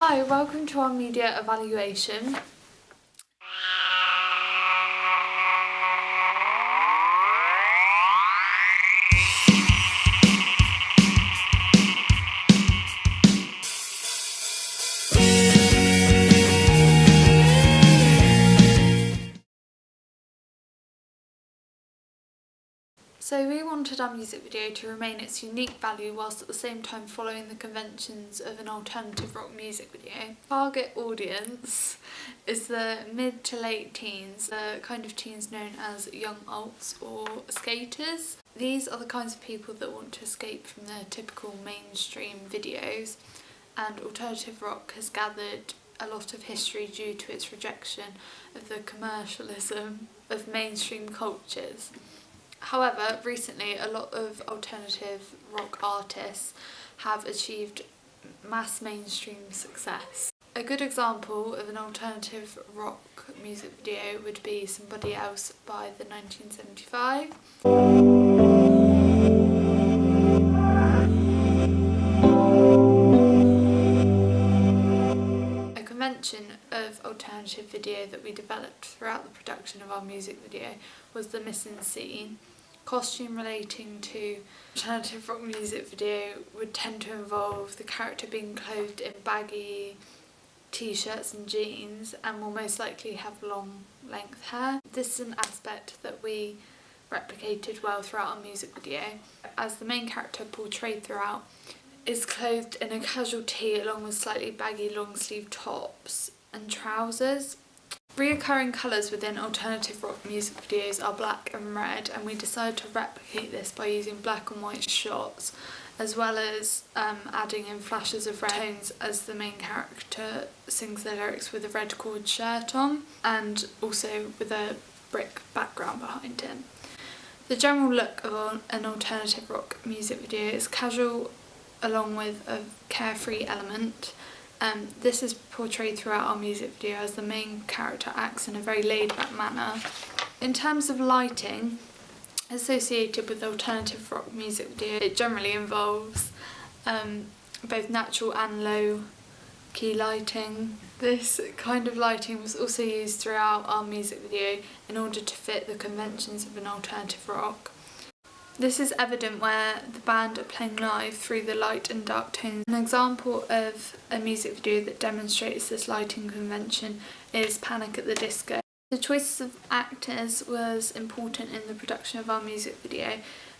Hi, welcome to our media evaluation. So we wanted our music video to remain its unique value whilst at the same time following the conventions of an alternative rock music video. Target audience is the mid to late teens, the kind of teens known as young alts or skaters. These are the kinds of people that want to escape from the typical mainstream videos, and alternative rock has gathered a lot of history due to its rejection of the commercialism of mainstream cultures. However, recently a lot of alternative rock artists have achieved mass mainstream success. A good example of an alternative rock music video would be Somebody Else by the 1975. A convention of alternative video that we developed throughout the production of our music video was the missing scene. Costume relating to alternative rock music video would tend to involve the character being clothed in baggy t-shirts and jeans and will most likely have long length hair. This is an aspect that we replicated well throughout our music video, as the main character portrayed throughout is clothed in a casual tee along with slightly baggy long sleeve tops and trousers. Reoccurring colours within alternative rock music videos are black and red, and we decided to replicate this by using black and white shots, as well as adding in flashes of red tones as the main character sings the lyrics with a red cord shirt on, and also with a brick background behind him. The general look of an alternative rock music video is casual along with a carefree element. This is portrayed throughout our music video as the main character acts in a very laid-back manner. In terms of lighting associated with alternative rock music video, it generally involves both natural and low-key lighting. This kind of lighting was also used throughout our music video in order to fit the conventions of an alternative rock. This is evident where the band are playing live through the light and dark tones. An example of a music video that demonstrates this lighting convention is Panic at the Disco. The choice of actors was important in the production of our music video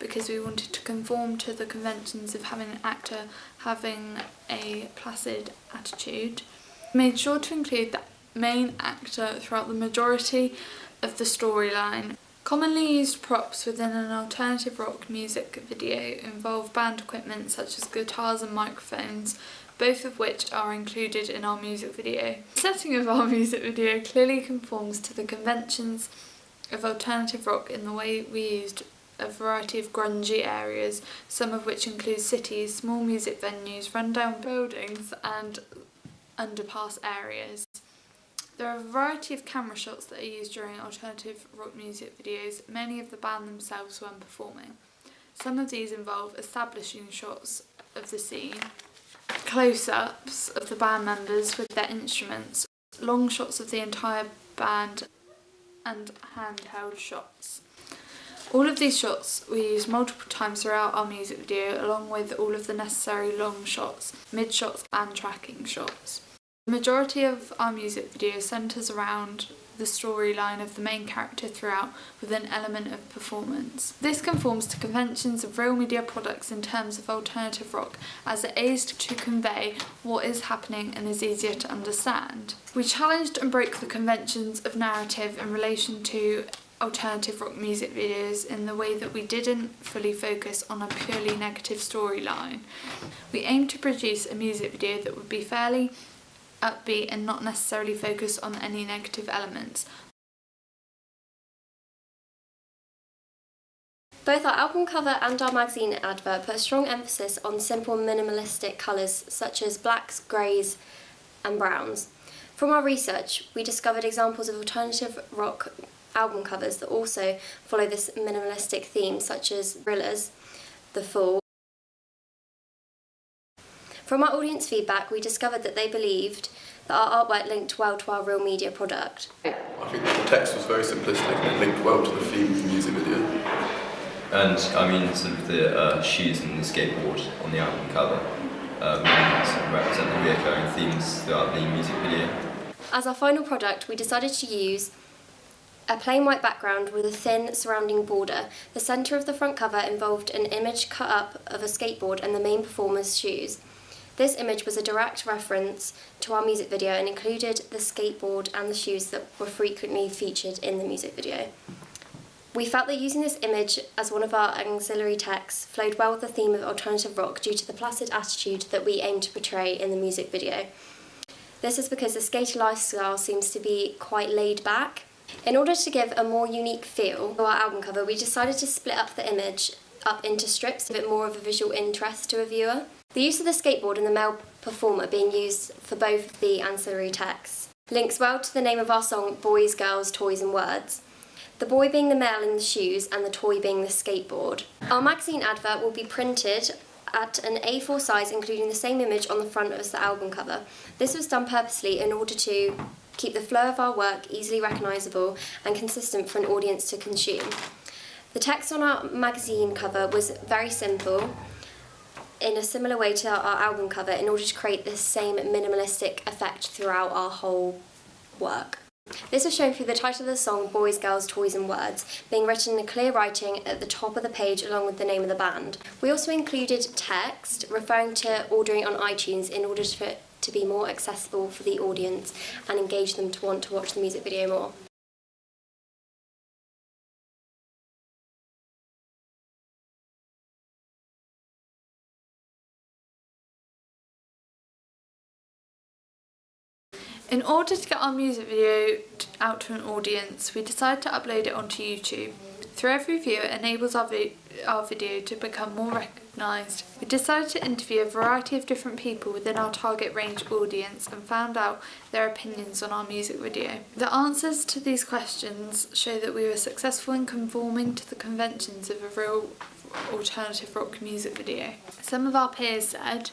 because we wanted to conform to the conventions of having an actor having a placid attitude. We made sure to include the main actor throughout the majority of the storyline. Commonly used props within an alternative rock music video involve band equipment such as guitars and microphones, both of which are included in our music video. The setting of our music video clearly conforms to the conventions of alternative rock in the way we used a variety of grungy areas, some of which include cities, small music venues, rundown buildings and underpass areas. There are a variety of camera shots that are used during alternative rock music videos, many of the band themselves when performing. Some of these involve establishing shots of the scene, close-ups of the band members with their instruments, long shots of the entire band and handheld shots. All of these shots we used multiple times throughout our music video, along with all of the necessary long shots, mid shots and tracking shots. The majority of our music video centres around the storyline of the main character throughout, with an element of performance. This conforms to conventions of real media products in terms of alternative rock, as it aids to convey what is happening and is easier to understand. We challenged and broke the conventions of narrative in relation to alternative rock music videos in the way that we didn't fully focus on a purely negative storyline. We aimed to produce a music video that would be fairly upbeat and not necessarily focus on any negative elements. Both our album cover and our magazine advert put a strong emphasis on simple minimalistic colours such as blacks, greys and browns. From our research, we discovered examples of alternative rock album covers that also follow this minimalistic theme, such as Thrillers, The Fall. From our audience feedback, we discovered that they believed that our artwork linked well to our real media product. I think the text was very simplistic and it linked well to the theme of the music video. And I mean, sort of the shoes and the skateboard on the album cover sort of represent the recurring themes throughout the music video. As our final product, we decided to use a plain white background with a thin surrounding border. The centre of the front cover involved an image cut up of a skateboard and the main performer's shoes. This image was a direct reference to our music video and included the skateboard and the shoes that were frequently featured in the music video. We felt that using this image as one of our ancillary texts flowed well with the theme of alternative rock due to the placid attitude that we aim to portray in the music video. This is because the skater lifestyle seems to be quite laid back. In order to give a more unique feel to our album cover, we decided to split up the image up into strips to give it more of a visual interest to a viewer. The use of the skateboard and the male performer being used for both of the ancillary texts links well to the name of our song, Boys, Girls, Toys and Words. The boy being the male in the shoes and the toy being the skateboard. Our magazine advert will be printed at an A4 size, including the same image on the front as the album cover. This was done purposely in order to keep the flow of our work easily recognisable and consistent for an audience to consume. The text on our magazine cover was very simple, in a similar way to our album cover, in order to create this same minimalistic effect throughout our whole work. This was shown through the title of the song, Boys, Girls, Toys and Words, being written in clear writing at the top of the page along with the name of the band. We also included text referring to ordering on iTunes in order for it to be more accessible for the audience and engage them to want to watch the music video more. In order to get our music video out to an audience, we decided to upload it onto YouTube. Through every view, it enables our video to become more recognised. We decided to interview a variety of different people within our target range audience and found out their opinions on our music video. The answers to these questions show that we were successful in conforming to the conventions of a real alternative rock music video. Some of our peers said,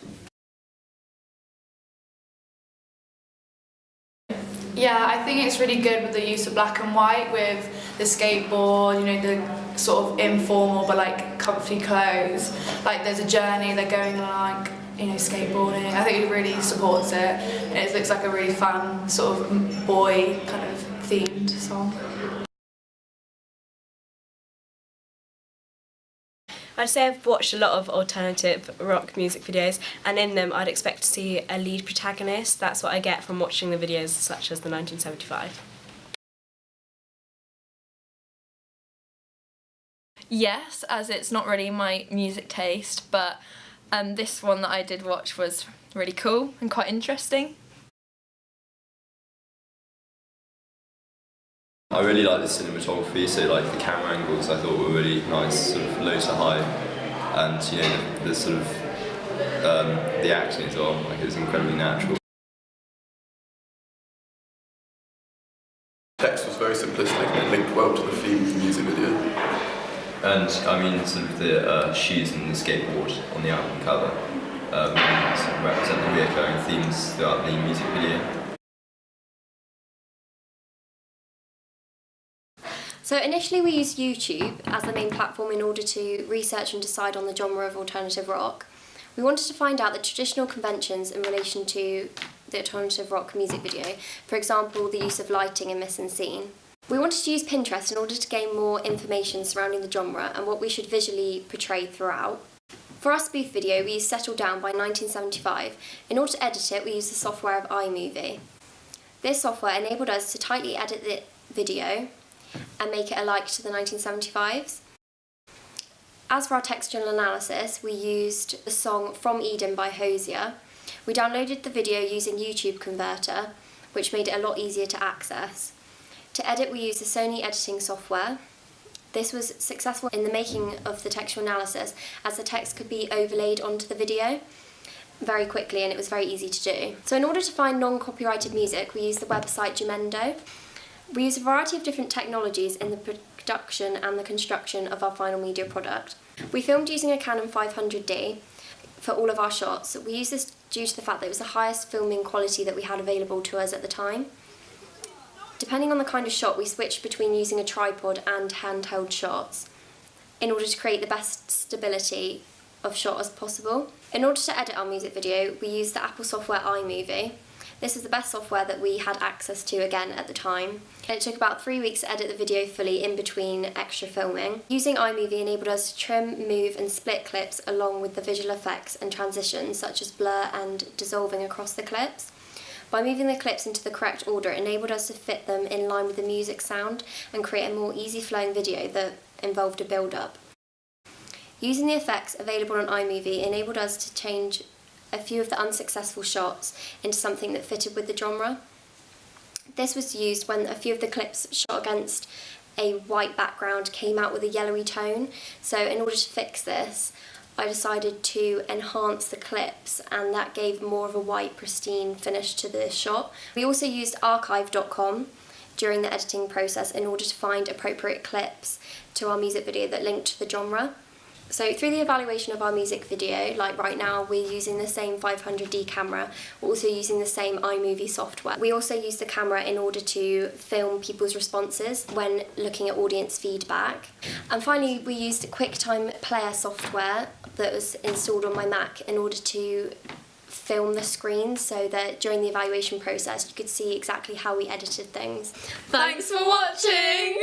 yeah, I think it's really good with the use of black and white with the skateboard, you know, the sort of informal but like comfy clothes. Like there's a journey, they're going like, you know, skateboarding. I think it really supports it. And it looks like a really fun sort of boy kind of themed song. I'd say I've watched a lot of alternative rock music videos, and in them I'd expect to see a lead protagonist. That's what I get from watching the videos such as the 1975. Yes, as it's not really my music taste, but this one that I did watch was really cool and quite interesting. I really like the cinematography, so like the camera angles I thought were really nice, sort of low to high, and you know the sort of the acting as well, like it was incredibly natural. The text was very simplistic and it linked well to the theme of the music video. And I mean, sort of the shoes and the skateboard on the album cover sort of represent the recurring themes throughout the music video. So initially we used YouTube as the main platform in order to research and decide on the genre of alternative rock. We wanted to find out the traditional conventions in relation to the alternative rock music video, for example the use of lighting and mise en scene. We wanted to use Pinterest in order to gain more information surrounding the genre and what we should visually portray throughout. For our spoof video we used Settle Down by 1975. In order to edit it we used the software of iMovie. This software enabled us to tightly edit the video and make it alike to the 1975s. As for our textual analysis, we used the song From Eden by Hosier. We downloaded the video using YouTube Converter, which made it a lot easier to access. To edit, we used the Sony editing software. This was successful in the making of the textual analysis, as the text could be overlaid onto the video very quickly and it was very easy to do. So in order to find non-copyrighted music, we used the website Jamendo. We use a variety of different technologies in the production and the construction of our final media product. We filmed using a Canon 500D for all of our shots. We use this due to the fact that it was the highest filming quality that we had available to us at the time. Depending on the kind of shot, we switched between using a tripod and handheld shots in order to create the best stability of shot as possible. In order to edit our music video, we used the Apple software iMovie. This was the best software that we had access to again at the time. And it took about 3 weeks to edit the video fully in between extra filming. Using iMovie enabled us to trim, move and split clips along with the visual effects and transitions such as blur and dissolving across the clips. By moving the clips into the correct order, it enabled us to fit them in line with the music sound and create a more easy flowing video that involved a build-up. Using the effects available on iMovie enabled us to change a few of the unsuccessful shots into something that fitted with the genre. This was used when a few of the clips shot against a white background came out with a yellowy tone. So in order to fix this, I decided to enhance the clips, and that gave more of a white, pristine finish to the shot. We also used archive.com during the editing process in order to find appropriate clips to our music video that linked to the genre. So through the evaluation of our music video, like right now we're using the same 500D camera, we're also using the same iMovie software. We also use the camera in order to film people's responses when looking at audience feedback. And finally we used QuickTime Player software that was installed on my Mac in order to film the screen so that during the evaluation process you could see exactly how we edited things. Thanks for watching!